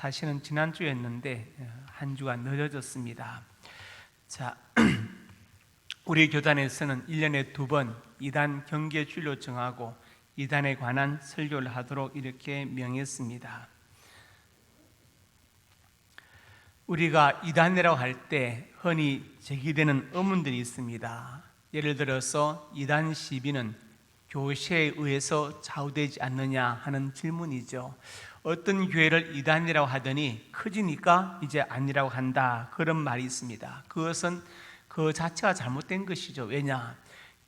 사실은 지난주였는데 한 주가 늦어졌습니다. 자, 우리 교단에서는 1년에 2번 이단 경계 주일로 정하고 이단에 관한 설교를 하도록 이렇게 명했습니다. 우리가 이단이라고 할 때 흔히 제기되는 의문들이 있습니다. 예를 들어서 이단 시비는 교시에 의해서 좌우되지 않느냐 하는 질문이죠. 어떤 교회를 이단이라고 하더니 커지니까 이제 아니라고 한다, 그런 말이 있습니다. 그것은 그 자체가 잘못된 것이죠. 왜냐?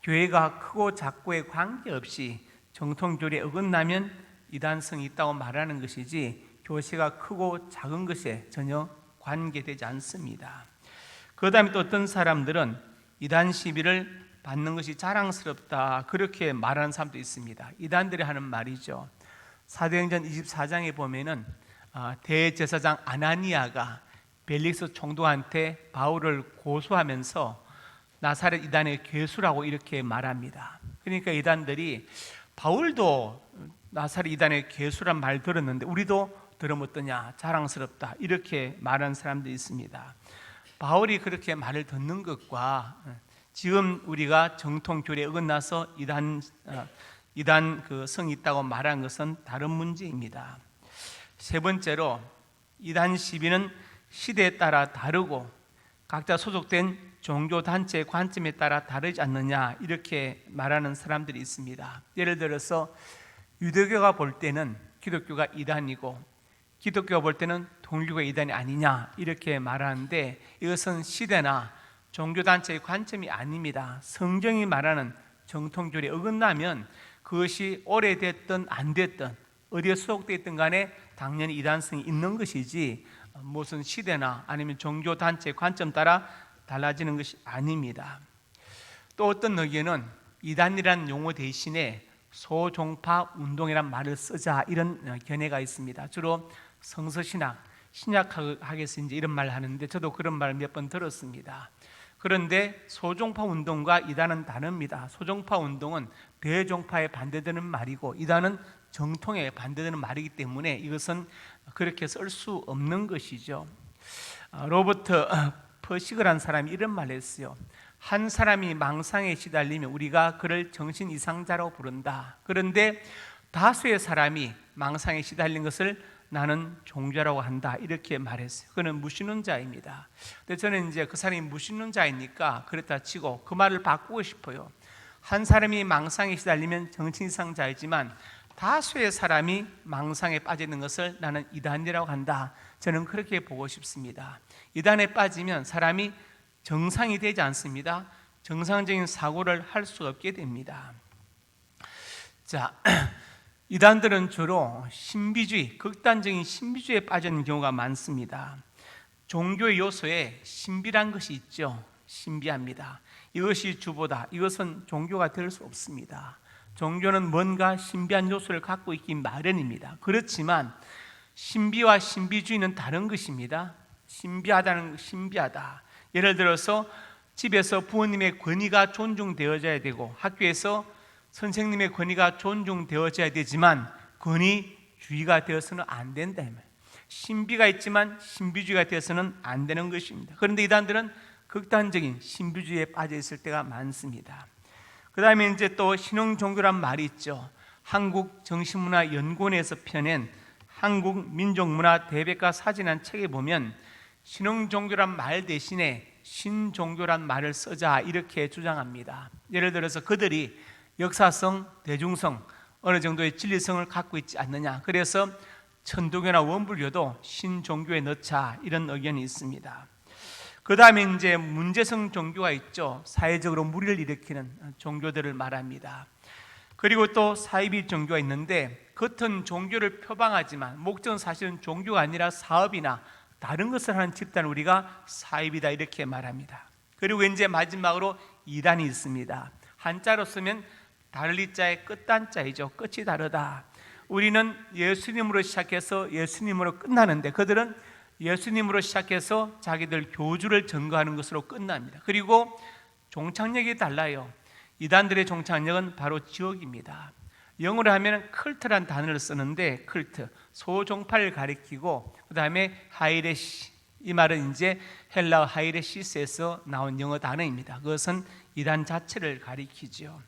교회가 크고 작고에 관계없이 정통교리에 어긋나면 이단성이 있다고 말하는 것이지 교회가 크고 작은 것에 전혀 관계되지 않습니다. 그 다음에 또 어떤 사람들은 이단 시비를 받는 것이 자랑스럽다, 그렇게 말하는 사람도 있습니다. 이단들이 하는 말이죠. 사도행전 24장에 보면은 대제사장 아나니아가 벨릭스 총독한테 바울을 고소하면서 나사렛 이단의 괴수라고 이렇게 말합니다. 그러니까 이단들이 바울도 나사렛 이단의 괴수란 말 들었는데 우리도 들으면 어떠냐, 자랑스럽다, 이렇게 말하는 사람들이 있습니다. 바울이 그렇게 말을 듣는 것과 지금 우리가 정통교리에 어긋나서 이단 그 성이 있다고 말한 것은 다른 문제입니다. 세 번째로, 이단 시비는 시대에 따라 다르고 각자 소속된 종교단체의 관점에 따라 다르지 않느냐, 이렇게 말하는 사람들이 있습니다. 예를 들어서 유대교가 볼 때는 기독교가 이단이고 기독교가 볼 때는 통일교가 이단이 아니냐, 이렇게 말하는데 이것은 시대나 종교단체의 관점이 아닙니다. 성경이 말하는 정통교리에 어긋나면 그것이 오래됐든 안 됐든 어디에 소속되어 있든 간에 당연히 이단성이 있는 것이지 무슨 시대나 아니면 종교단체의 관점 따라 달라지는 것이 아닙니다. 또 어떤 의견은 이단이라는 용어 대신에 소종파 운동이란 말을 쓰자, 이런 견해가 있습니다. 주로 성서신학, 신약학에서 이제 이런 말을 하는데 저도 그런 말 몇 번 들었습니다. 그런데 소종파 운동과 이단은 다릅니다. 소종파 운동은 대종파에 반대되는 말이고 이단은 정통에 반대되는 말이기 때문에 이것은 그렇게 쓸 수 없는 것이죠. 로버트 퍼시그라는 사람이 이런 말을 했어요. 한 사람이 망상에 시달리면 우리가 그를 정신 이상자라고 부른다. 그런데 다수의 사람이 망상에 시달린 것을 나는 종교라고 한다, 이렇게 말했어요. 그는 무신론자입니다. 근데 저는 이제 그 사람이 무신론자이니까 그렇다 치고 그 말을 바꾸고 싶어요. 한 사람이 망상에 시달리면 정신 이상자이지만 다수의 사람이 망상에 빠지는 것을 나는 이단이라고 한다. 저는 그렇게 보고 싶습니다. 이단에 빠지면 사람이 정상이 되지 않습니다. 정상적인 사고를 할 수 없게 됩니다. 자, 이단들은 주로 신비주의, 극단적인 신비주의에 빠지는 경우가 많습니다. 종교의 요소에 신비란 것이 있죠. 신비합니다. 이것이 주보다, 이것은 종교가 될 수 없습니다. 종교는 뭔가 신비한 요소를 갖고 있기 마련입니다. 그렇지만 신비와 신비주의는 다른 것입니다. 신비하다는 신비하다. 예를 들어서 집에서 부모님의 권위가 존중되어져야 되고 학교에서 선생님의 권위가 존중되어져야 되지만 권위주의가 되어서는 안 된다. 신비가 있지만 신비주의가 되어서는 안 되는 것입니다. 그런데 이단들은 극단적인 신비주의에 빠져 있을 때가 많습니다. 그 다음에 이제 또 신흥종교란 말이 있죠. 한국정신문화연구원에서 펴낸 한국민족문화 대백과 사진한 책에 보면 신흥종교란 말 대신에 신종교란 말을 쓰자, 이렇게 주장합니다. 예를 들어서 그들이 역사성, 대중성, 어느 정도의 진리성을 갖고 있지 않느냐, 그래서 천도교나 원불교도 신종교에 넣자, 이런 의견이 있습니다. 그 다음에 이제 문제성 종교가 있죠. 사회적으로 무리를 일으키는 종교들을 말합니다. 그리고 또 사이비 종교가 있는데 겉은 종교를 표방하지만 목적은 사실은 종교가 아니라 사업이나 다른 것을 하는 집단을 우리가 사이비다, 이렇게 말합니다. 그리고 이제 마지막으로 이단이 있습니다. 한자로 쓰면 달리자의 끝단자이죠. 끝이 다르다. 우리는 예수님으로 시작해서 예수님으로 끝나는데 그들은 예수님으로 시작해서 자기들 교주를 증거하는 것으로 끝납니다. 그리고 종착역이 달라요. 이단들의 종착역은 바로 지옥입니다. 영어로 하면 컬트란 단어를 쓰는데, 컬트, 소종파를 가리키고, 그 다음에 하이레시, 이 말은 이제 헬라어 하이레시스에서 나온 영어 단어입니다. 그것은 이단 자체를 가리키죠.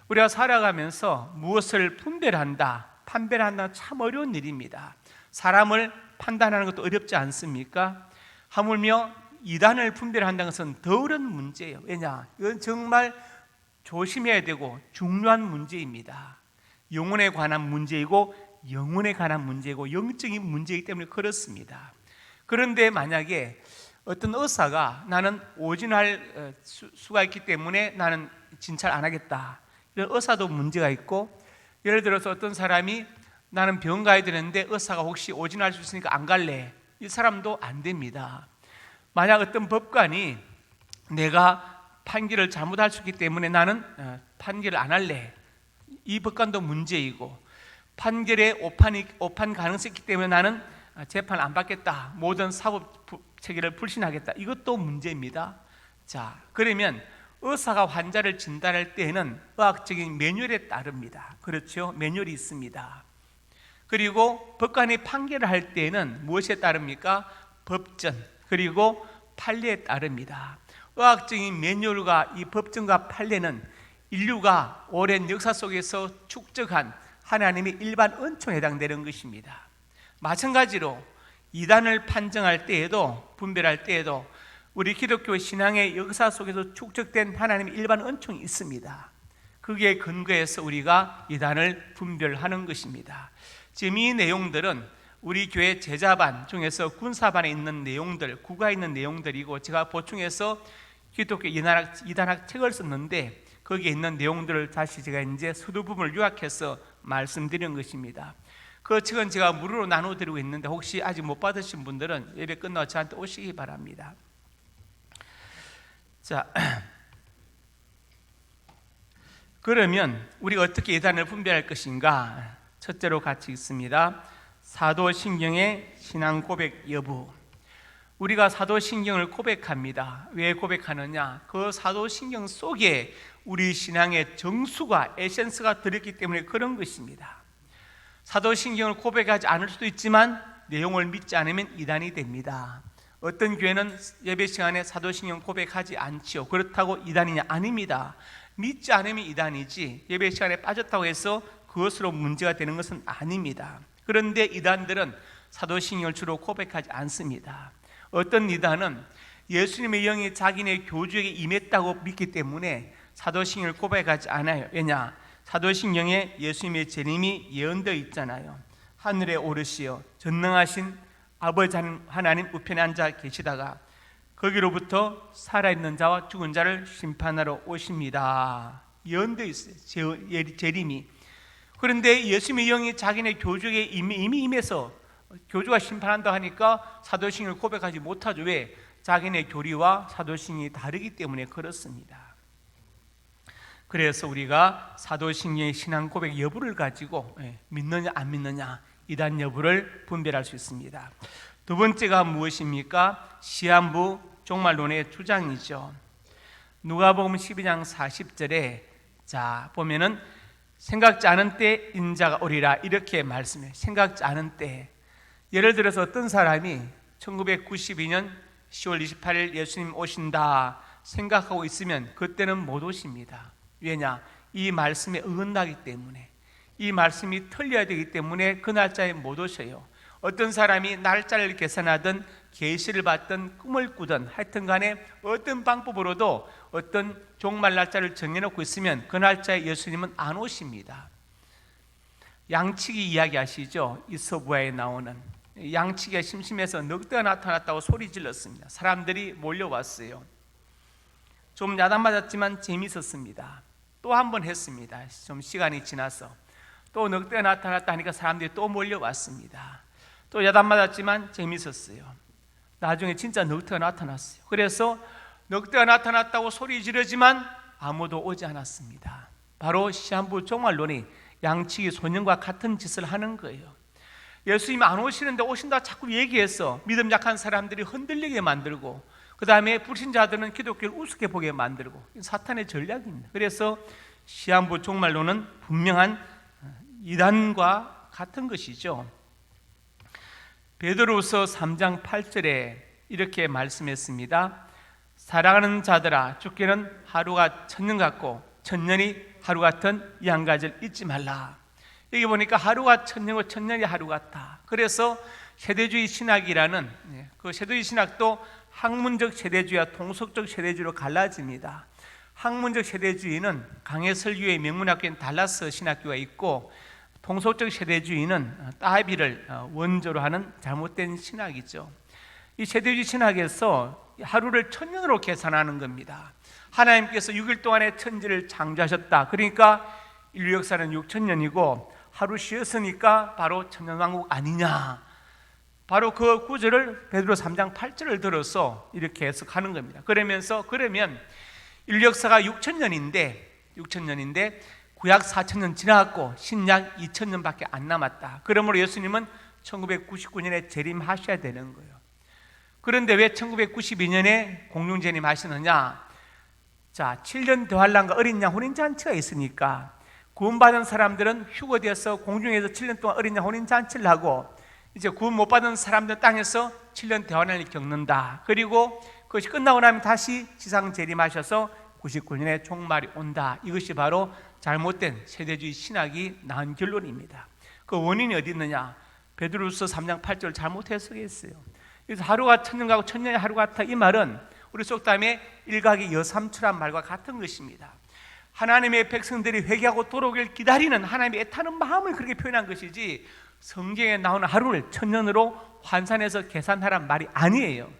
우리가 살아가면서 무엇을 분별한다, 판별한다, 참 어려운 일입니다. 사람을 판단하는 것도 어렵지 않습니까? 하물며 이단을 분별한다는 것은 더 어려운 문제예요. 왜냐? 이건 정말 조심해야 되고 중요한 문제입니다. 영혼에 관한 문제이고 영혼에 관한 문제이고 영적인 문제이기 때문에 그렇습니다. 그런데 만약에 어떤 의사가 나는 오진할 수가 있기 때문에 나는 진찰 안 하겠다, 이런 의사도 문제가 있고, 예를 들어서 어떤 사람이 나는 병원 가야 되는데 의사가 혹시 오진할 수 있으니까 안 갈래, 이 사람도 안 됩니다. 만약 어떤 법관이 내가 판결을 잘못할 수 있기 때문에 나는 판결을 안 할래, 이 법관도 문제이고, 판결에 오판 가능성이 있기 때문에 나는 재판을 안 받겠다, 모든 사법 체계를 불신하겠다, 이것도 문제입니다. 자, 그러면 의사가 환자를 진단할 때에는 의학적인 매뉴얼에 따릅니다. 그렇죠? 매뉴얼이 있습니다. 그리고 법관이 판결을 할 때에는 무엇에 따릅니까? 법전, 그리고 판례에 따릅니다. 의학적인 매뉴얼과 이 법전과 판례는 인류가 오랜 역사 속에서 축적한 하나님의 일반 은총에 해당되는 것입니다. 마찬가지로 이단을 판정할 때에도, 분별할 때에도 우리 기독교 신앙의 역사 속에서 축적된 하나님의 일반 은총이 있습니다. 그게 근거해서 우리가 이단을 분별하는 것입니다. 지금 이 내용들은 우리 교회 제자반 중에서 군사반에 있는 내용들, 구가에 있는 내용들이고, 제가 보충해서 기독교 이단학 책을 썼는데 거기에 있는 내용들을 다시 제가 이제 서두 부분을 요약해서 말씀드리는 것입니다. 그 책은 제가 무료로 나눠드리고 있는데 혹시 아직 못 받으신 분들은 예배 끝나고 저한테 오시기 바랍니다. 자, 그러면 우리가 어떻게 이단을 분별할 것인가? 첫째로 같이 있습니다. 사도신경의 신앙 고백 여부. 우리가 사도신경을 고백합니다. 왜 고백하느냐? 그 사도신경 속에 우리 신앙의 정수가, 에센스가 들었기 때문에 그런 것입니다. 사도신경을 고백하지 않을 수도 있지만 내용을 믿지 않으면 이단이 됩니다. 어떤 교회는 예배 시간에 사도신경 고백하지 않지요. 그렇다고 이단이냐? 아닙니다. 믿지 않으면 이단이지, 예배 시간에 빠졌다고 해서 그것으로 문제가 되는 것은 아닙니다. 그런데 이단들은 사도신경을 주로 고백하지 않습니다. 어떤 이단은 예수님의 영이 자기네 교주에게 임했다고 믿기 때문에 사도신경을 고백하지 않아요. 왜냐? 사도신경에 예수님의 재림이 예언되어 있잖아요. 하늘에 오르시어 전능하신 아버지 하나님 우편에 앉아 계시다가 거기로부터 살아있는 자와 죽은 자를 심판하러 오십니다, 예언되어 있어요. 재림이. 그런데 예수님의 영이 자기네 교주에게 이미 임해서 교주가 심판한다 하니까 사도신경을 고백하지 못하죠. 왜? 자기네 교리와 사도신경이 다르기 때문에 그렇습니다. 그래서 우리가 사도신경의 신앙 고백 여부를 가지고 믿느냐 안 믿느냐, 이단 여부를 분별할 수 있습니다. 두 번째가 무엇입니까? 시한부 종말론의 주장이죠. 누가복음 12장 40절에 자 보면은 생각지 않은 때 인자가 오리라, 이렇게 말씀해요. 생각지 않은 때. 예를 들어서 어떤 사람이 1992년 10월 28일 예수님 오신다 생각하고 있으면 그때는 못 오십니다. 왜냐? 이 말씀에 어긋나기 때문에, 이 말씀이 틀려야 되기 때문에 그 날짜에 못 오셔요. 어떤 사람이 날짜를 계산하든 계시를 받든 꿈을 꾸든 하여튼 간에 어떤 방법으로도 어떤 종말 날짜를 정해놓고 있으면 그 날짜에 예수님은 안 오십니다. 양치기 이야기 아시죠? 이서부야에 나오는 양치기가 심심해서 늑대가 나타났다고 소리 질렀습니다. 사람들이 몰려왔어요. 좀 야단맞았지만 재밌었습니다. 또 한 번 했습니다. 좀 시간이 지나서 또 늑대가 나타났다 하니까 사람들이 또 몰려왔습니다. 또 야단맞았지만 재밌었어요. 나중에 진짜 늑대가 나타났어요. 그래서 늑대가 나타났다고 소리 지르지만 아무도 오지 않았습니다. 바로 시한부 종말론이 양치기 소년과 같은 짓을 하는 거예요. 예수님이 안 오시는데 오신다 자꾸 얘기해서 믿음 약한 사람들이 흔들리게 만들고, 그 다음에 불신자들은 기독교를 우습게 보게 만들고, 사탄의 전략입니다. 그래서 시한부 종말론은 분명한 이단과 같은 것이죠. 베드로후서 3장 8절에 이렇게 말씀했습니다. 사랑하는 자들아, 주께는 하루가 천년 같고 천년이 하루 같은 이 한 가지를 잊지 말라. 여기 보니까 하루가 천년이고 천년이 하루 같다. 그래서 세대주의 신학이라는 그 세대주의 신학도 학문적 세대주의와 통속적 세대주의로 갈라집니다. 학문적 세대주의는 강해 설교의 명문학교인 달라스 신학교가 있고, 통속적 세대주의는 따비를 원조로 하는 잘못된 신학이죠. 이 세대주의 신학에서 하루를 천년으로 계산하는 겁니다. 하나님께서 6일 동안에 천지를 창조하셨다. 그러니까 인류 역사는 6천년이고 하루 쉬었으니까 바로 천년왕국 아니냐. 바로 그 구절을 베드로 3장 8절을 들어서 이렇게 해석하는 겁니다. 그러면 인류 역사가 6천년인데 구약 4천년 지나갔고 신약 2천년밖에 안 남았다. 그러므로 예수님은 1999년에 재림하셔야 되는 거예요. 그런데 왜 1992년에 공중 재림하시느냐? 자, 7년 대환란과 어린 양 혼인잔치가 있으니까 구원받은 사람들은 휴거되어서 공중에서 7년 동안 어린 양 혼인잔치를 하고, 이제 구원 못 받은 사람들 땅에서 7년 대환란을 겪는다. 그리고 그것이 끝나고 나면 다시 지상 재림하셔서 99년에 종말이 온다. 이것이 바로 잘못된 세대주의 신학이 낳은 결론입니다. 그 원인이 어디 있느냐? 베드로후서 3장 8절을 잘못 해석했어요. 그래서 하루가 천년 가고 천년이 하루 같아, 이 말은 우리 속담에 일각의 여삼추란 말과 같은 것입니다. 하나님의 백성들이 회개하고 돌아오길 기다리는 하나님의 애타는 마음을 그렇게 표현한 것이지, 성경에 나오는 하루를 천년으로 환산해서 계산하란 말이 아니에요.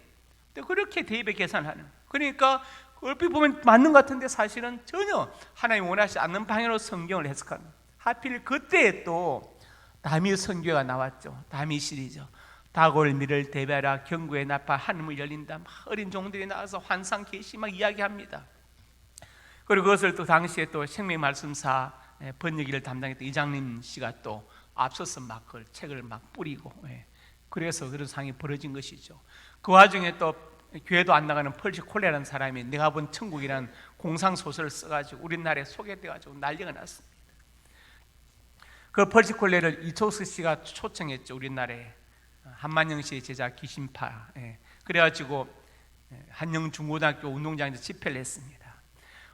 근데 그렇게 대입에 계산하는, 그러니까 얼핏 보면 맞는 것 같은데 사실은 전혀 하나님 원하시지 않는 방향으로 성경을 해석하는. 하필 그때에 또 다미 선교가 나왔죠. 다미실이죠. 다골미를 대비하라, 경고의 나팔 하늘을 열린다. 막 어린 종들이 나와서 환상 계시 막 이야기합니다. 그리고 그것을 또 당시에 또 생명말씀사 번역기를 담당했던 이장님 씨가 또 앞서서 막 그 책을 막 뿌리고, 그래서 그런 상황이 벌어진 것이죠. 그 와중에 또 교회도 안 나가는 펄시 콜레라는 사람이 내가 본 천국이라는 공상 소설을 써가지고 우리나라에 소개돼가지고 난리가 났습니다. 그 펄시 콜레를 이초스 씨가 초청했죠. 우리나라에 한만영 씨의 제자 기신파. 그래가지고 한영중고등학교 운동장에서 집회를 했습니다.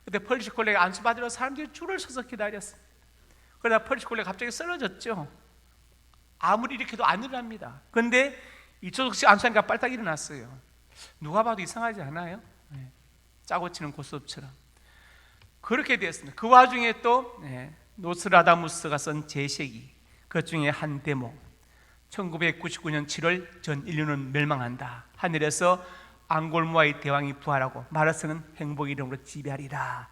그때 펄시 콜레가 안수받으러 사람들이 줄을 서서 기다렸습니다. 그러다 펄시 콜레가 갑자기 쓰러졌죠. 아무리 일으켜도 안 일어납니다. 그런데 이초석 씨 안수하니까 빨딱 일어났어요. 누가 봐도 이상하지 않아요? 짜고 치는 고스톱처럼 그렇게 됐습니다. 그 와중에 또 노스라다무스가 쓴 제시기, 그 중에 한 대목, 1999년 7월 전 인류는 멸망한다. 하늘에서 앙골모아의 대왕이 부활하고 마르스는 행복의 이름으로 지배하리라.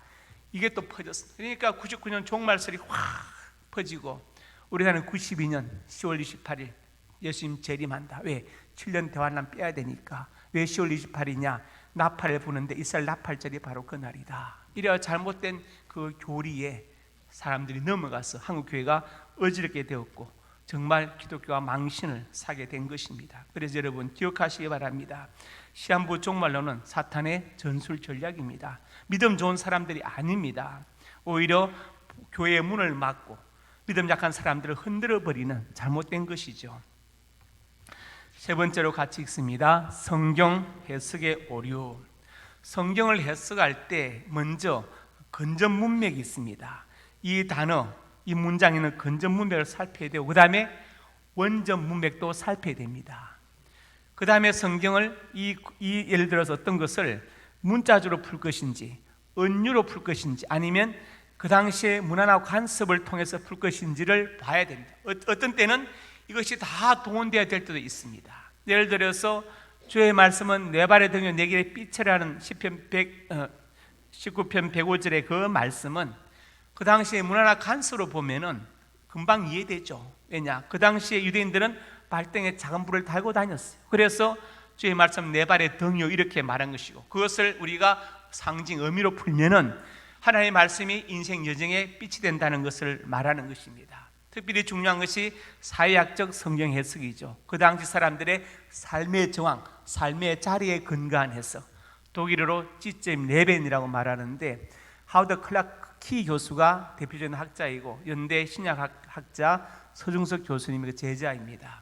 이게 또 퍼졌습니다. 그러니까 99년 종말설이 확 퍼지고 우리나라는 92년 10월 28일 예수님 재림한다. 왜? 7년 대환란 빼야 되니까. 왜 10월 28일이냐? 나팔을 부는데 이스라엘 나팔절이 바로 그날이다. 이래야 잘못된 그 교리에 사람들이 넘어가서 한국교회가 어지럽게 되었고 정말 기독교가 망신을 사게 된 것입니다. 그래서 여러분 기억하시기 바랍니다. 시한부 종말론은 사탄의 전술 전략입니다. 믿음 좋은 사람들이 아닙니다. 오히려 교회의 문을 막고 믿음 약한 사람들을 흔들어 버리는 잘못된 것이죠. 세 번째로 같이 읽습니다. 성경 해석의 오류. 성경을 해석할 때 먼저 근접 문맥이 있습니다. 이 단어, 이 문장에는 근접 문맥을 살펴야 되고 그 다음에 원접 문맥도 살펴야 됩니다. 그 다음에 성경을 예를 들어서 어떤 것을 문자주로 풀 것인지 은유로 풀 것인지 아니면 그 당시에 문화나 관습을 통해서 풀 것인지를 봐야 됩니다. 어떤 때는 이것이 다 동원되어야 될 때도 있습니다. 예를 들어서 주의 말씀은 내 발에 등여 내 길에 삐처리하는 시편 19편 105절의 그 말씀은 그 당시에 문화나 관습으로 보면은 금방 이해되죠. 왜냐? 그 당시에 유대인들은 발등에 작은 불을 달고 다녔어요. 그래서 주의 말씀 내 발에 등요 이렇게 말한 것이고 그것을 우리가 상징 의미로 풀면은 하나님의 말씀이 인생 여정에 빛이 된다는 것을 말하는 것입니다. 특별히 중요한 것이 사회학적 성경 해석이죠. 그 당시 사람들의 삶의 정황, 삶의 자리에 근거한 해석, 독일어로 지점 레벤이라고 말하는데 하워드 클라키 교수가 대표적인 학자이고 연대 신약학자 서중석 교수님의 제자입니다.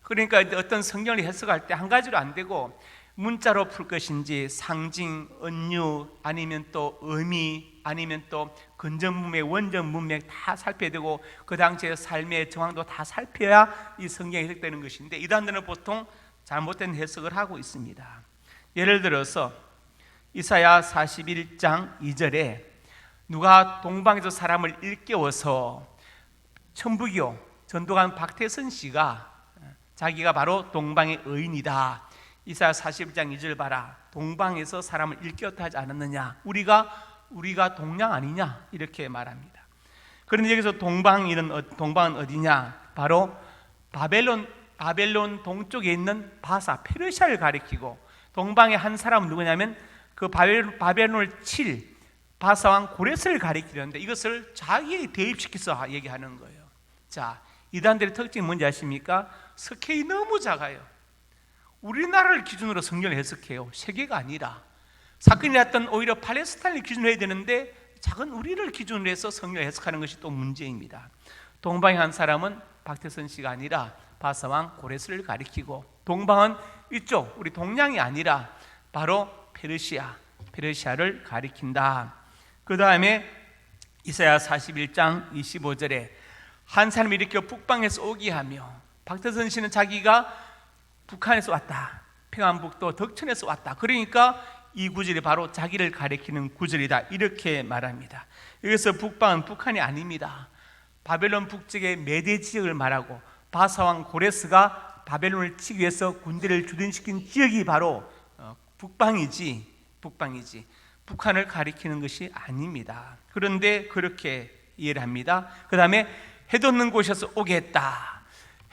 그러니까 어떤 성경을 해석할 때 한 가지로 안 되고 문자로 풀 것인지 상징, 은유, 아니면 또 의미, 아니면 또 근전 문맥, 원전 문맥 다 살펴야 되고 그 당시의 삶의 정황도 다 살펴야 이 성경이 해석되는 것인데 이단들은 보통 잘못된 해석을 하고 있습니다. 예를 들어서 이사야 41장 2절에 누가 동방에서 사람을 일깨워서 천부교 전도관 박태선 씨가 자기가 바로 동방의 의인이다. 이사야 41장 2절 봐라. 동방에서 사람을 일깨웠다 하지 않았느냐? 우리가 동양 아니냐? 이렇게 말합니다. 그런데 여기서 동방은 어디냐? 바로 바벨론 동쪽에 있는 바사 페르시아를 가리키고 동방의 한 사람은 누구냐면 그 바벨론을 칠 바사왕 고레스를 가리키는데 이것을 자기에 대입시켜서 얘기하는 거예요. 자, 이단들의 특징이 뭔지 아십니까? 스케일이 너무 작아요. 우리나라를 기준으로 성경을 해석해요. 세계가 아니라 사건이 났던 오히려 팔레스타인을 기준으로 해야 되는데 작은 우리를 기준으로 해서 성경을 해석하는 것이 또 문제입니다. 동방의 한 사람은 박태선 씨가 아니라 바사왕 고레스를 가리키고 동방은 이쪽 우리 동양이 아니라 바로 페르시아를 가리킨다. 그 다음에 이사야 41장 25절에 한 사람이 일으켜 북방에서 오게 하며 박태선 씨는 자기가 북한에서 왔다. 평안북도 덕천에서 왔다. 그러니까 이 구절이 바로 자기를 가리키는 구절이다. 이렇게 말합니다. 여기서 북방은 북한이 아닙니다. 바벨론 북쪽의 메대 지역을 말하고 바사왕 고레스가 바벨론을 치기 위해서 군대를 주둔시킨 지역이 바로 북방이지 북한을 가리키는 것이 아닙니다. 그런데 그렇게 이해를 합니다. 그 다음에 해돋는 곳에서 오게 했다.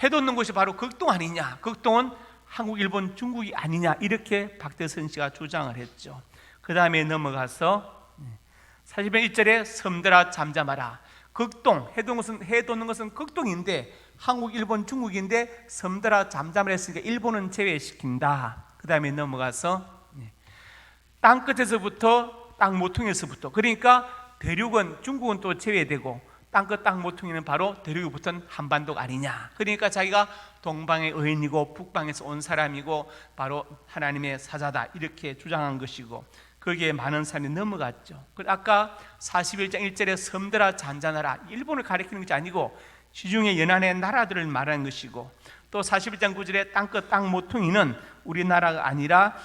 해돋는 곳이 바로 극동 아니냐? 극동은 한국, 일본, 중국이 아니냐? 이렇게 박태선 씨가 주장을 했죠. 그 다음에 넘어가서 41절에 섬들아 잠잠하라. 극동, 해돋는 것은 극동인데 한국, 일본, 중국인데 섬들아 잠잠을 했으니까 일본은 제외시킨다. 그 다음에 넘어가서 땅끝에서부터 땅 모퉁이에서부터, 그러니까 대륙은 중국은 또 제외되고 땅끝 땅 모퉁이는 바로 대륙이 붙은 한반도가 아니냐. 그러니까 자기가 동방의 의인이고 북방에서 온 사람이고 바로 하나님의 사자다 이렇게 주장한 것이고 거기에 많은 사람이 넘어갔죠. 아까 41장 1절에 섬들아 잔잔하라, 일본을 가리키는 것이 아니고 시중의 연안의 나라들을 말하는 것이고, 또 41장 9절에 땅끝 땅 모퉁이는 우리나라가 아니라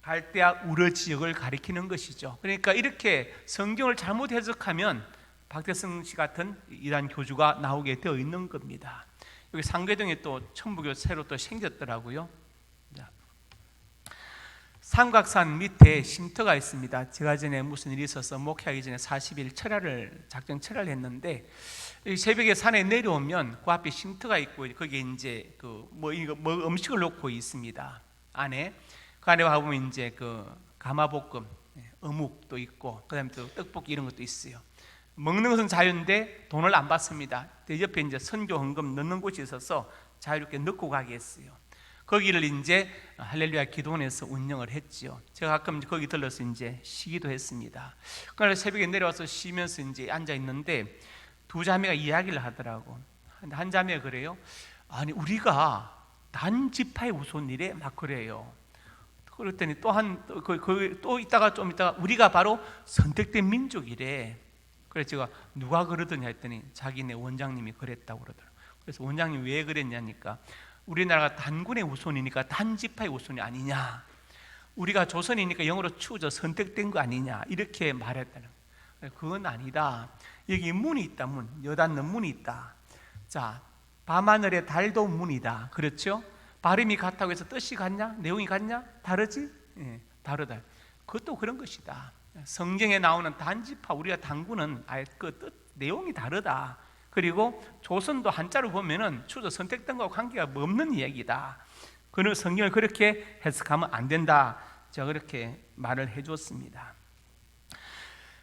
갈대아 우르 지역을 가리키는 것이죠. 그러니까 이렇게 성경을 잘못 해석하면 박태선 씨 같은 이단 교주가 나오게 되어 있는 겁니다. 여기 상계동에 또 천부교 새로 또 생겼더라고요. 삼각산 밑에 쉼터가 있습니다. 제가 전에 무슨 일이 있어서 목회하기 전에 40일 작정 철야를 했는데 새벽에 산에 내려오면 그 앞에 쉼터가 있고 거기에 이제 뭐 음식을 놓고 있습니다. 안에 그 안에 와보면 이제 가마볶음, 어묵도 있고 그다음에 또 떡볶이 이런 것도 있어요. 먹는 것은 자유인데 돈을 안 받습니다. 옆에 이제 선교 헌금 넣는 곳이 있어서 자유롭게 넣고 가게 했어요. 거기를 이제 할렐루야 기도원에서 운영을 했지요. 제가 가끔 거기 들러서 이제 쉬기도 했습니다. 그래서 새벽에 내려와서 쉬면서 이제 앉아 있는데 두 자매가 이야기를 하더라고. 한 자매가 그래요. 아니 우리가 단지파의 우선이래 막 그래요. 그랬더니 또 있다가 좀 있다가 우리가 바로 선택된 민족이래. 그래서 제가 누가 그러더냐 했더니 자기네 원장님이 그랬다고 그러더라고요. 그래서 원장님이 왜 그랬냐니까 우리나라가 단군의 우선이니까 단지파의 우선이 아니냐, 우리가 조선이니까 영어로 추워져 선택된 거 아니냐 이렇게 말했다는 거예요. 그건 아니다. 여기 문이 있다. 문 여닫는 문이 있다. 자, 밤하늘의 달도 문이다. 그렇죠? 발음이 같다고 해서 뜻이 같냐? 내용이 같냐? 다르지? 예, 다르다. 그것도 그런 것이다. 성경에 나오는 단지파 우리가 단군은 아예 그 뜻 내용이 다르다. 그리고 조선도 한자로 보면은 추조 선택된 거하고 관계가 없는 이야기다. 그는 성경을 그렇게 해석하면 안 된다. 제가 그렇게 말을 해줬습니다.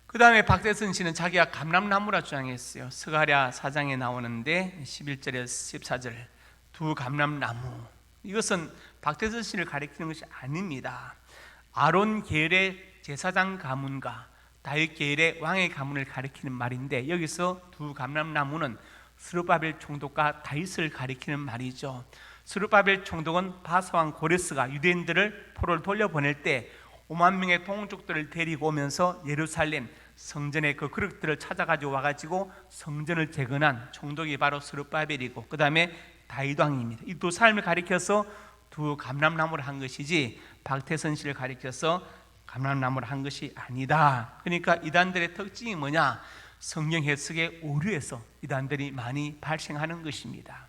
그 다음에 박대선 씨는 자기가 감람나무라 주장했어요. 스가랴 4장에 나오는데 11절에서 14절 두 감람나무, 이것은 박대선 씨를 가리키는 것이 아닙니다. 아론 계열의 제사장 가문과 다윗 계열의 왕의 가문을 가리키는 말인데, 여기서 두 감람나무는 스룹바벨 총독과 다윗을 가리키는 말이죠. 스룹바벨 총독은 바사왕 고레스가 유대인들을 포로를 돌려보낼 때 5만 명의 동족들을 데리고 오면서 예루살렘 성전의 그 그릇들을 찾아가지고 와가지고 성전을 재건한 총독이 바로 스룹바벨이고, 그 다음에 다윗 왕입니다. 이 두 사람을 가리켜서 두 감람나무를 한 것이지 박태선 씨를 가리켜서 감람나무를 한 것이 아니다. 그러니까 이단들의 특징이 뭐냐? 성경 해석의 오류에서 이단들이 많이 발생하는 것입니다.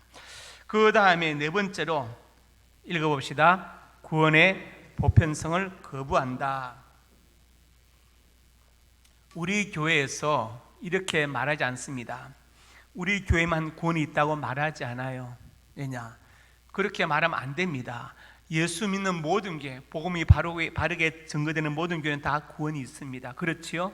그 다음에 네 번째로 읽어봅시다. 구원의 보편성을 거부한다. 우리 교회에서 이렇게 말하지 않습니다. 우리 교회만 구원이 있다고 말하지 않아요. 왜냐? 그렇게 말하면 안 됩니다. 예수 믿는 모든 게, 복음이 바르게 증거되는 모든 교회는 다 구원이 있습니다. 그렇지요?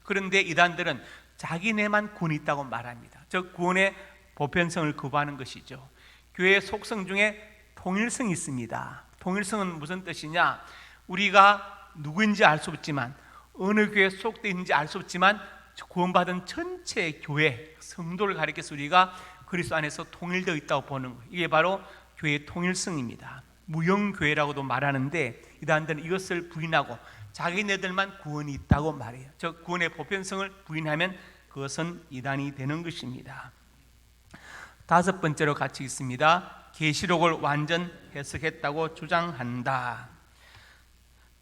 그런데 이단들은 자기네만 구원이 있다고 말합니다. 즉 구원의 보편성을 거부하는 것이죠. 교회의 속성 중에 통일성이 있습니다. 통일성은 무슨 뜻이냐? 우리가 누구인지 알 수 없지만, 어느 교회에 속되어 있는지 알 수 없지만, 구원받은 전체 교회 성도를 가리켜서 우리가 그리스도 안에서 통일되어 있다고 보는 거예요. 이게 바로 교회의 통일성입니다. 무형교회라고도 말하는데, 이단들은 이것을 부인하고 자기네들만 구원이 있다고 말해요. 즉 구원의 보편성을 부인하면 그것은 이단이 되는 것입니다. 다섯 번째로 같이 있습니다. 계시록을 완전 해석했다고 주장한다.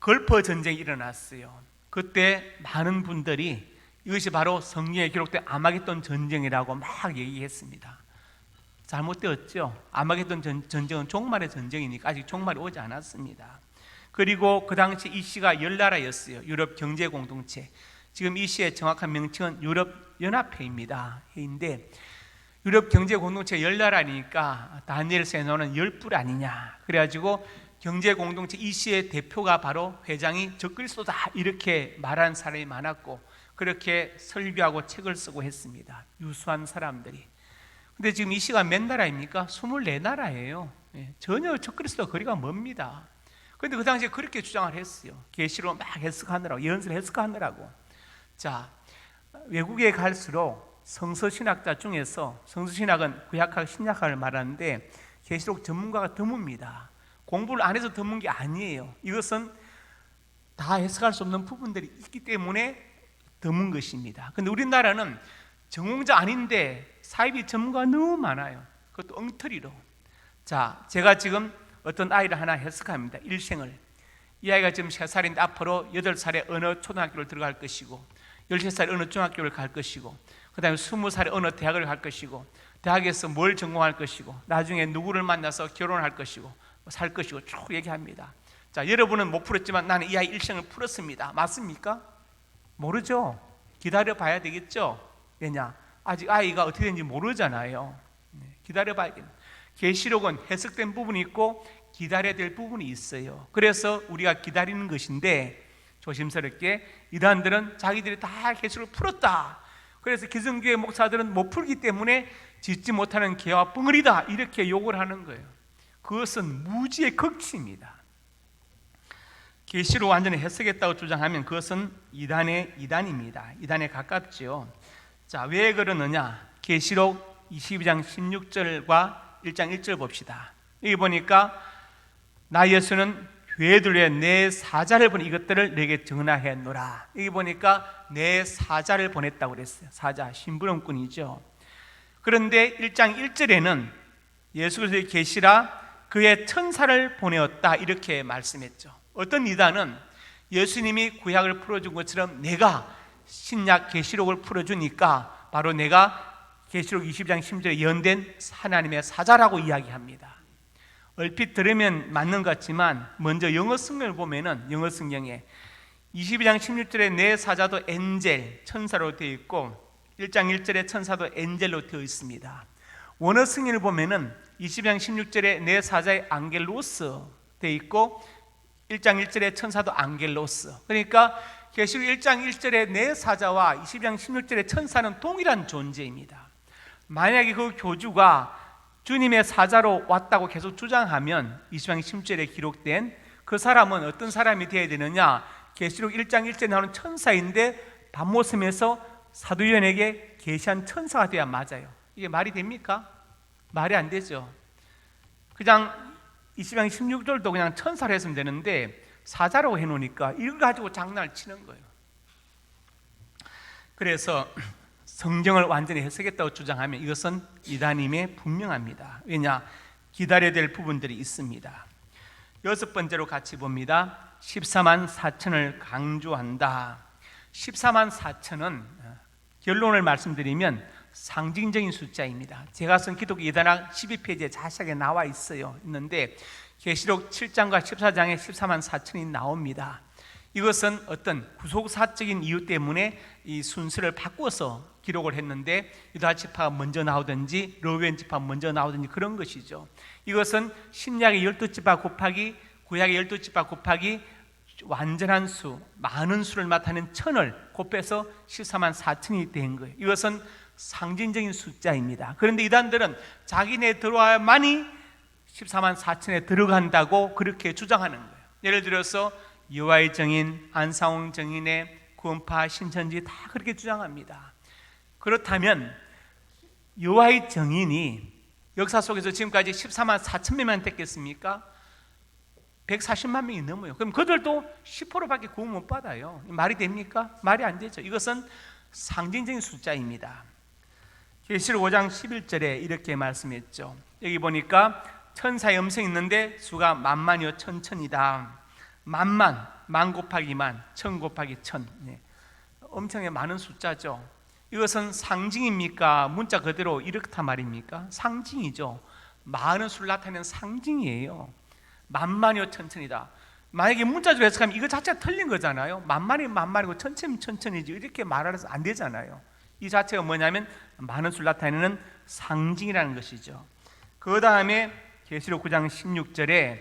걸퍼 전쟁이 일어났어요. 그때 많은 분들이 이것이 바로 성경에 기록된 아마겟돈 전쟁이라고 막 얘기했습니다. 잘못되었죠. 아마겟돈 전쟁은 종말의 전쟁이니까 아직 종말이 오지 않았습니다. 그리고 그 당시 이 시가 열나라였어요. 유럽 경제 공동체. 지금 이 시의 정확한 명칭은 유럽 연합회입니다. 회인데, 유럽 경제 공동체 열나라니까 다니엘서에 나오는 열불 아니냐. 그래가지고 경제 공동체 이 시의 대표가 바로 회장이 적그리스도다 이렇게 말하는 사람이 많았고, 그렇게 설교하고 책을 쓰고 했습니다. 유수한 사람들이. 근데 지금 이 시가 몇 나라입니까? 24나라예요. 전혀 적그리스도와 거리가 멉니다. 그런데 그 당시에 그렇게 주장을 했어요. 계시로 막 해석하느라고, 예언서를 해석하느라고. 자, 외국에 갈수록 성서신학자 중에서, 성서신학은 구약학, 신약학을 말하는데 계시록 전문가가 드뭅니다. 공부를 안 해서 드문 게 아니에요. 이것은 다 해석할 수 없는 부분들이 있기 때문에 드문 것입니다. 그런데 우리나라는 전공자 아닌데 사이비 전문가가 너무 많아요. 그것도 엉터리로. 자, 제가 지금 어떤 아이를 하나 해석합니다. 일생을. 이 아이가 지금 3살인데 앞으로 8살에 어느 초등학교를 들어갈 것이고, 13살에 어느 중학교를 갈 것이고, 그 다음에 20살에 어느 대학을 갈 것이고, 대학에서 뭘 전공할 것이고, 나중에 누구를 만나서 결혼할 것이고, 살 것이고 쭉 얘기합니다. 자, 여러분은 못 풀었지만 나는 이 아이 일생을 풀었습니다. 맞습니까? 모르죠. 기다려 봐야 되겠죠. 왜냐? 아직 아이가 어떻게 되는지 모르잖아요. 기다려 봐야겠네요. 계시록은 해석된 부분이 있고 기다려야 될 부분이 있어요. 그래서 우리가 기다리는 것인데, 조심스럽게 이단들은 자기들이 다 계시록을 풀었다. 그래서 기성교회 목사들은 못 풀기 때문에 짓지 못하는 개와 뻥을이다 이렇게 욕을 하는 거예요. 그것은 무지의 극치입니다. 계시록 완전히 해석했다고 주장하면 그것은 이단입니다. 이단에 가깝죠. 자, 왜 그러느냐? 계시록 22장 16절과 1장 1절 봅시다. 여기 보니까 나 예수는 교회들에 내 사자를 보내 이것들을 내게 전하했노라. 여기 보니까 내 사자를 보냈다고 그랬어요. 사자, 심부름꾼이죠. 그런데 1장 1절에는 예수 그리스도의 계시라 그의 천사를 보내었다 이렇게 말씀했죠. 어떤 이단은 예수님이 구약을 풀어준 것처럼 내가 신약 계시록을 풀어주니까 바로 내가 계시록 20장 10절에 예언된 하나님의 사자라고 이야기합니다. 얼핏 들으면 맞는 것 같지만 먼저 영어 성경을 보면은 영어 성경에 22장 16절에 내 사자도 엔젤, 천사로 되어 있고 1장 1절에 천사도 엔젤로 되어 있습니다. 원어 성경을 보면은 20장 16절에 내 사자의 안겔로스 되어 있고 1장 1절에 천사도 안겔로스. 그러니까 계시록 1장 1절에 내 사자와 20장 16절의 천사는 동일한 존재입니다. 만약에 그 교주가 주님의 사자로 왔다고 계속 주장하면 20장 16절에 기록된 그 사람은 어떤 사람이 되어야 되느냐? 계시록 1장 1절에 나오는 천사인데 밤모섬에서 사도 요한에게 계시한 천사가 돼야 맞아요. 이게 말이 됩니까? 말이 안 되죠. 그냥 20장 16절도 그냥 천사로 했으면 되는데 사자라고 해놓으니까 이걸 가지고 장난을 치는 거예요. 그래서 성경을 완전히 해석했다고 주장하면 이것은 이단임에 분명합니다. 왜냐? 기다려야 될 부분들이 있습니다. 여섯 번째로 같이 봅니다. 14만 4천을 강조한다. 14만 4천은 결론을 말씀드리면 상징적인 숫자입니다. 제가 쓴 기독교 이단학 12페이지에 자세하게 나와 있는데 계시록 7장과 14장에 14만 4천이 나옵니다. 이것은 어떤 구속사적인 이유 때문에 이 순서를 바꿔서 기록을 했는데 유다 지파가 먼저 나오든지 르우벤 지파가 먼저 나오든지 그런 것이죠. 이것은 신약의 12지파 곱하기 구약의 12지파 곱하기 완전한 수, 많은 수를 나타낸 천을 곱해서 14만 4천이 된 거예요. 이것은 상징적인 숫자입니다. 그런데 이단들은 자기네 들어와야만이 14만 4천에 들어간다고 그렇게 주장하는 거예요. 예를 들어서 여호와의 정인, 안상홍 정인의 구원파, 신천지 다 그렇게 주장합니다. 그렇다면 여호와의 정인이 역사 속에서 지금까지 14만 4천 명만 됐겠습니까? 140만 명이 넘어요. 그럼 그들도 10%밖에 구원 못 받아요. 말이 됩니까? 말이 안 되죠. 이것은 상징적인 숫자입니다. 계시록 5장 11절에 이렇게 말씀했죠. 여기 보니까 천사의 음성이 있는데 수가 만만이요 천천이다. 만 곱하기 만, 천 곱하기 천. 엄청나게 많은 숫자죠. 이것은 상징입니까? 문자 그대로 이렇다 말입니까? 상징이죠. 많은 수를 나타내는 상징이에요. 만만이요 천천이다. 만약에 문자적으로 해석하면 이거 자체가 틀린 거잖아요. 만만이 만만이고 천천이 천천이지 이렇게 말해서 안 되잖아요. 이 자체가 뭐냐면 많은 수를 나타내는 상징이라는 것이죠. 그 다음에 계시록 9장 16절에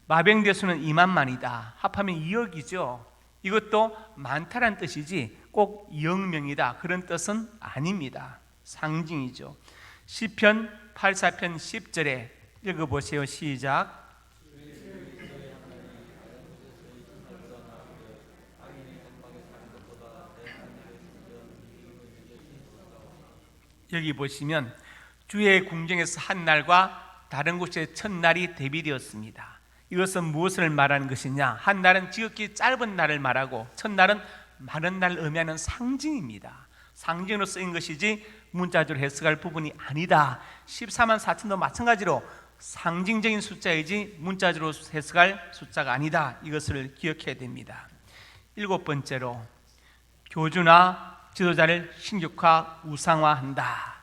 마병대수는 2만만이다. 합하면 2억이죠. 이것도 많다란 뜻이지 꼭 2억 명이다 그런 뜻은 아닙니다. 상징이죠. 시편 84편 10절에 읽어보세요. 시작. 여기 보시면 주의 궁정에서 한 날과 다른 곳의 첫날이 대비되었습니다. 이것은 무엇을 말하는 것이냐? 한 날은 지극히 짧은 날을 말하고 첫날은 많은 날을 의미하는 상징입니다. 상징으로 쓰인 것이지 문자적으로 해석할 부분이 아니다. 14만 4천도 마찬가지로 상징적인 숫자이지 문자적으로 해석할 숫자가 아니다. 이것을 기억해야 됩니다. 일곱 번째로 교주나 지도자를 신격화 우상화한다.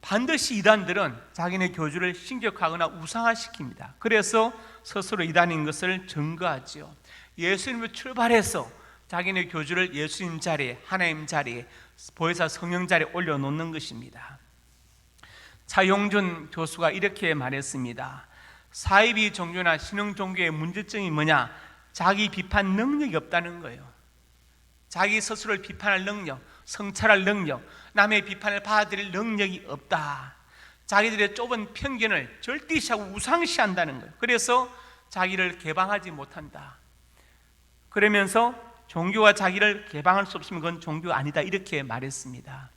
반드시 이단들은 자기네 교주를 신격화하거나 우상화시킵니다. 그래서 스스로 이단인 것을 증거하죠. 예수님을 출발해서 자기네 교주를 예수님 자리에, 하나님 자리에, 보혜사 성령 자리에 올려놓는 것입니다. 차용준 교수가 이렇게 말했습니다. 사이비 종교나 신흥 종교의 문제점이 뭐냐? 자기 비판 능력이 없다는 거예요. 자기 스스로를 비판할 능력, 성찰할 능력, 남의 비판을 받아들일 능력이 없다. 자기들의 좁은 편견을 절대시하고 우상시한다는 거예요. 그래서 자기를 개방하지 못한다. 그러면서 종교가 자기를 개방할 수 없으면 그건 종교가 아니다 이렇게 말했습니다.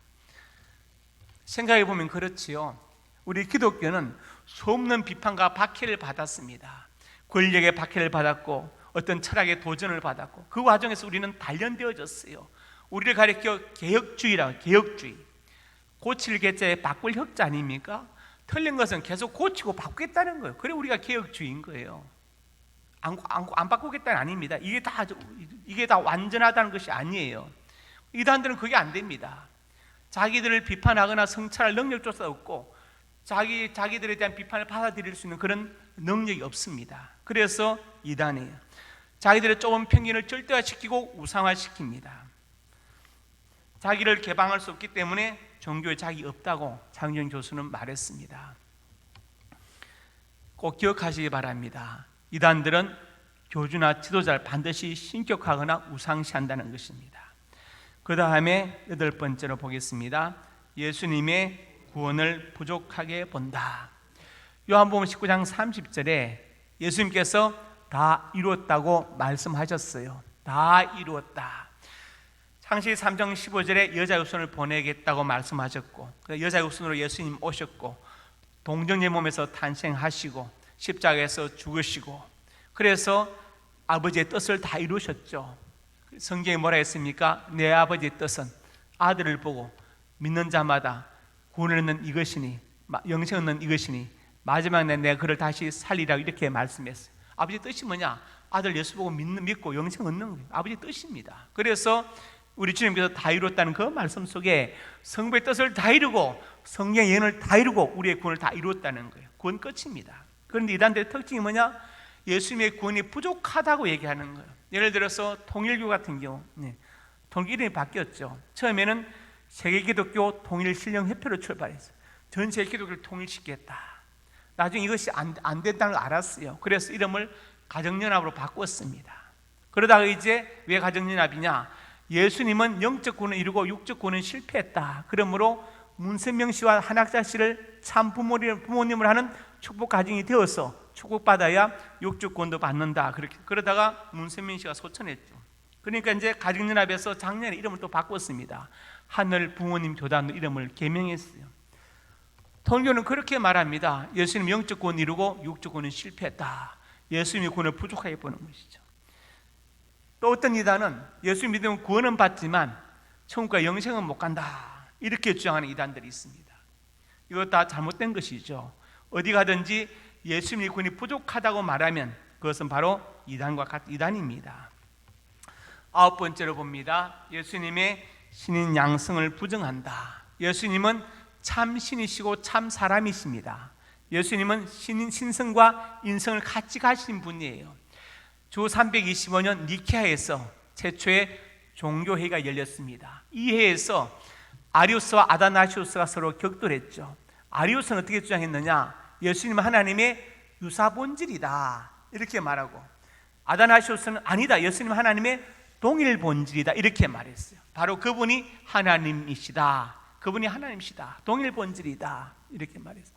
생각해 보면 그렇지요. 우리 기독교는 수없는 비판과 박해를 받았습니다. 권력의 박해를 받았고 어떤 철학의 도전을 받았고 그 과정에서 우리는 단련되어졌어요. 우리를 가리켜 개혁주의라고, 개혁주의. 고칠 개자에 바꿀 혁자 아닙니까? 틀린 것은 계속 고치고 바꾸겠다는 거예요. 그래 우리가 개혁주의인 거예요. 안 바꾸겠다는 아닙니다. 이게 다 완전하다는 것이 아니에요. 이단들은 그게 안 됩니다. 자기들을 비판하거나 성찰할 능력조차 없고 자기들에 대한 비판을 받아들일 수 있는 그런 능력이 없습니다. 그래서 이단이에요. 자기들의 좁은 편견을 절대화시키고 우상화시킵니다. 자기를 개방할 수 없기 때문에 종교에 자기 없다고 장윤 교수는 말했습니다. 꼭 기억하시기 바랍니다. 이단들은 교주나 지도자를 반드시 신격화하거나 우상시한다는 것입니다. 그 다음에 여덟 번째로 보겠습니다. 예수님의 구원을 부족하게 본다. 요한복음 19장 30절에 예수님께서 다 이루었다고 말씀하셨어요. 다 이루었다. 창세기 3장 15절에 여자 육손을 보내겠다고 말씀하셨고, 여자 육손으로 예수님 오셨고, 동정녀 몸에서 탄생하시고 십자가에서 죽으시고, 그래서 아버지의 뜻을 다 이루셨죠. 성경에 뭐라 했습니까? 내 아버지의 뜻은 아들을 보고 믿는 자마다 구원을 얻는 이것이니, 영생을 얻는 이것이니 마지막 날 내가 그를 다시 살리라고 이렇게 말씀했어요. 아버지의 뜻이 뭐냐? 아들 예수 보고 믿고 영생 얻는 거예요. 아버지의 뜻입니다. 그래서 우리 주님께서 다 이뤘다는 그 말씀 속에 성부의 뜻을 다 이루고 성경의 예언을 다 이루고 우리의 구원을 다 이루었다는 거예요. 구원 끝입니다. 그런데 이단들의 특징이 뭐냐? 예수님의 구원이 부족하다고 얘기하는 거예요. 예를 들어서 통일교 같은 경우, 통일 이름이 바뀌었죠. 처음에는 세계기독교 통일신령협회로 출발했어요. 전 세계 기독교를 통일시키겠다. 나중에 이것이 안 된다는 걸 알았어요. 그래서 이름을 가정연합으로 바꿨습니다. 그러다가 이제 왜 가정연합이냐? 예수님은 영적 구원을 이루고 육적 구원은 실패했다. 그러므로 문선명 씨와 한학자 씨를 참 부모님을 하는 축복 가정이 되어서 축복받아야 육적 구원도 받는다. 그러다가 문선명 씨가 소천했죠. 그러니까 이제 가정연합에서 작년에 이름을 또 바꿨습니다. 하늘 부모님 교단으로 이름을 개명했어요. 통일교는 그렇게 말합니다. 예수님 영적 구원 이루고 육적 구원은 실패했다. 예수님의 구원을 부족하게 보는 것이죠. 또 어떤 이단은 예수님 믿으면 구원은 받지만 천국과 영생은 못 간다, 이렇게 주장하는 이단들이 있습니다. 이거 다 잘못된 것이죠. 어디 가든지 예수님의 구원이 부족하다고 말하면 그것은 바로 이단과 같은 이단입니다. 9번째로 봅니다. 예수님의 신인 양성을 부정한다. 예수님은 참 신이시고 참 사람이십니다. 예수님은 신성과 인성을 같이 가신 분이에요. 주 325년 니케아에서 최초의 종교회의가 열렸습니다. 이 회에서 아리우스와 아다나시우스가 서로 격돌했죠. 아리우스는 어떻게 주장했느냐? 예수님은 하나님의 유사본질이다, 이렇게 말하고, 아다나시우스는 아니다, 예수님은 하나님의 동일본질이다, 이렇게 말했어요. 바로 그분이 하나님이시다, 그분이 하나님이시다, 동일본질이다, 이렇게 말했어요.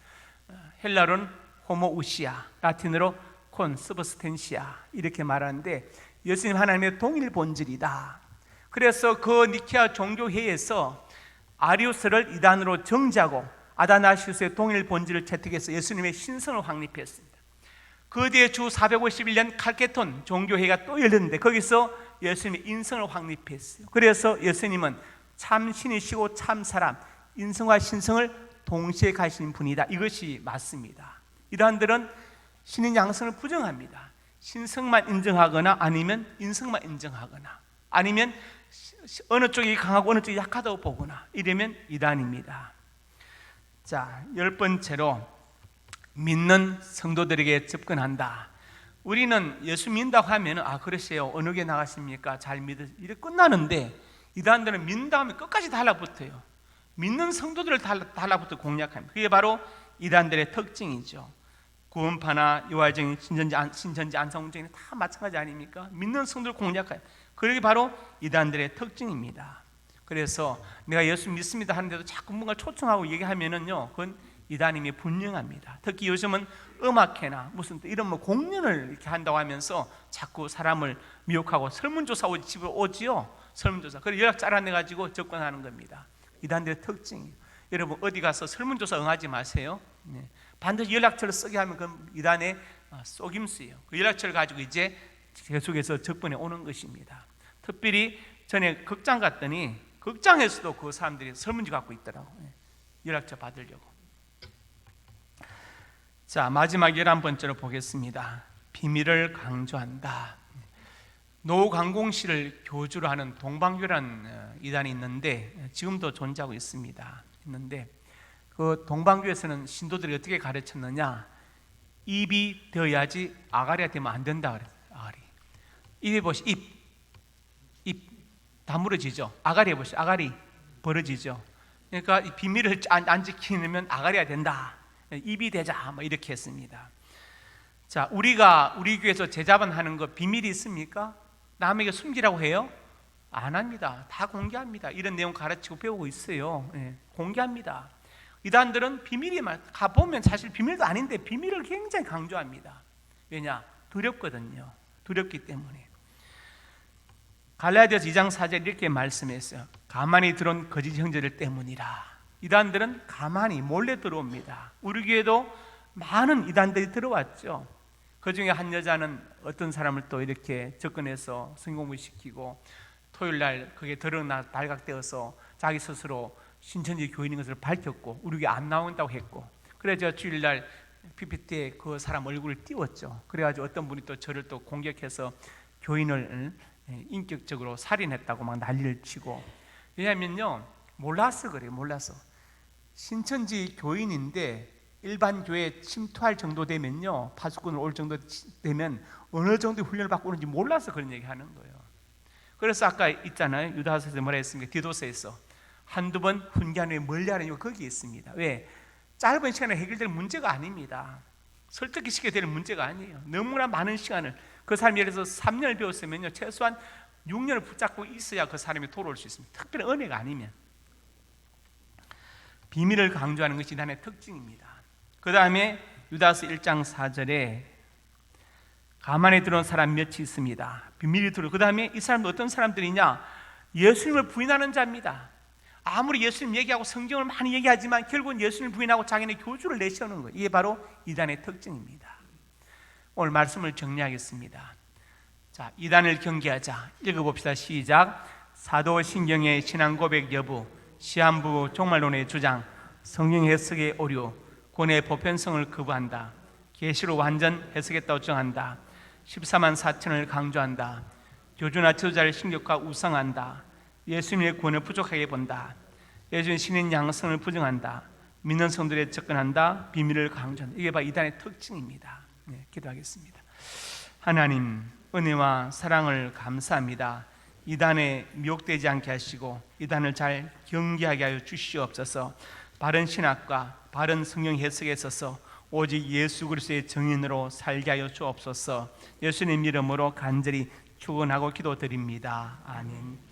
헬라로는 호모우시아, 라틴어로 콘 스버스텐시아, 이렇게 말하는데 예수님 하나님의 동일 본질이다. 그래서 그 니케아 종교회의에서 아리우스를 이단으로 정지하고 아다나시우스의 동일 본질을 채택해서 예수님의 신성을 확립했습니다. 그 뒤에 주 451년 칼케톤 종교회의가 또 열렸는데 거기서 예수님의 인성을 확립했어요. 그래서 예수님은 참 신이시고 참 사람, 인성과 신성을 동시에 가신 분이다, 이것이 맞습니다. 이단들은 신인 양성을 부정합니다. 신성만 인정하거나 아니면 인성만 인정하거나 아니면 어느 쪽이 강하고 어느 쪽이 약하다고 보거나 이러면 이단입니다. 자, 10번째로 믿는 성도들에게 접근한다. 우리는 예수 믿는다고 하면 그러세요, 어느 게 나가십니까? 잘 믿으, 이렇게 끝나는데 이단들은 믿는다 하면 끝까지 달라붙어요. 믿는 성도들을 달라붙어 공략합니다. 그게 바로 이단들의 특징이죠. 구원파나 요한증인, 신천지, 안성증인 다 마찬가지 아닙니까? 믿는 성도를 공략해요. 그게 바로 이단들의 특징입니다. 그래서 내가 예수 믿습니다 하는데도 자꾸 뭔가 초청하고 얘기하면은요, 그건 이단임이 분명합니다. 특히 요즘은 음악회나 무슨 이런 공연을 이렇게 한다고 하면서 자꾸 사람을 미혹하고 설문조사 집에 오지요. 설문조사. 그래서 연락 짜라내가지고 접근하는 겁니다. 이단들의 특징이에요. 여러분 어디 가서 설문조사 응하지 마세요. 반드시 연락처를 쓰게 하면 그건 이단의 속임수예요. 그 연락처를 가지고 이제 계속해서 접근해 오는 것입니다. 특별히 전에 극장 갔더니 극장에서도 그 사람들이 설문지 갖고 있더라고요. 연락처 받으려고. 자, 마지막 11번째로 보겠습니다. 비밀을 강조한다. 노광공시를 교주로 하는 동방교라는 이단이 있는데 지금도 존재하고 있습니다. 그 동방교에서는 신도들이 어떻게 가르쳤느냐? 입이 되어야지 아가리가 되면 안 된다 그랬어요. 아가리. 입에 보시, 입 다물어지죠. 아가리에 보시, 아가리 벌어지죠. 그러니까 이 비밀을 안 지키면 아가리가 된다. 입이 되자, 이렇게 했습니다. 자, 우리가 우리 교회에서 제자반하는 거 비밀이 있습니까? 남에게 숨기라고 해요? 안 합니다. 다 공개합니다. 이런 내용 가르치고 배우고 있어요. 공개합니다. 이단들은 비밀이 가보면 사실 비밀도 아닌데 비밀을 굉장히 강조합니다. 왜냐? 두렵거든요. 두렵기 때문에. 갈라디아서 2장 4절 이렇게 말씀했어요. 가만히 들어온 거짓 형제들 때문이라. 이단들은 가만히 몰래 들어옵니다. 우리 교회도 많은 이단들이 들어왔죠. 그 중에 한 여자는 어떤 사람을 또 이렇게 접근해서 성공부시키고 토요일 날 그게 드러나 발각되어서 자기 스스로 신천지 교인인 것을 밝혔고 우리 교회 안 나온다고 했고, 그래서 주일 날 PPT에 그 사람 얼굴을 띄웠죠. 그래가지고 어떤 분이 또 저를 또 공격해서 교인을 인격적으로 살인했다고 막 난리를 치고. 왜냐면요, 몰라서 그래요. 몰라서 신천지 교인인데 일반 교회에 침투할 정도 되면요, 파수꾼을 올 정도 되면 어느 정도 훈련을 받고 오는지 몰라서 그런 얘기 하는 거예요. 그래서 아까 있잖아요, 유다서에서 뭐라 했습니까? 디도서에서 한두 번 훈계하는 후에 멀리하는 이유가 거기에 있습니다. 왜? 짧은 시간에 해결될 문제가 아닙니다. 설득이 시켜야 될 문제가 아니에요. 너무나 많은 시간을, 그 사람이 예를 들어서 3년을 배웠으면요, 최소한 6년을 붙잡고 있어야 그 사람이 돌아올 수 있습니다. 특별히 은혜가 아니면. 비밀을 강조하는 것이 이단의 특징입니다. 그 다음에 유다서 1장 4절에 가만히 들어온 사람 몇이 있습니다. 비밀이 들어. 그 다음에 이 사람도 어떤 사람들이냐? 예수님을 부인하는 자입니다. 아무리 예수님 얘기하고 성경을 많이 얘기하지만 결국은 예수님을 부인하고 자기네 교주를 내세우는 거예요. 이게 바로 이단의 특징입니다. 오늘 말씀을 정리하겠습니다. 자, 이단을 경계하자. 읽어봅시다. 시작. 사도신경의 신앙고백 여부, 시한부 종말론의 주장, 성경 해석의 오류, 권의 보편성을 거부한다, 계시로 완전 해석했다고 정한다, 14만 4천을 강조한다, 교주나 지도자를 신격화 우상한다, 예수님의 구원을 부족하게 본다, 예수님 신인 양성을 부정한다, 믿는 성들에 접근한다, 비밀을 강조한다. 이게 바로 이단의 특징입니다. 네, 기도하겠습니다. 하나님, 은혜와 사랑을 감사합니다. 이단에 미혹되지 않게 하시고 이단을 잘 경계하게 하여 주시옵소서. 바른 신학과 바른 성경 해석에 있어서 오직 예수 그리스도의 정인으로 살게 하여 주옵소서. 예수님 이름으로 간절히 축원하고 기도드립니다. 아멘.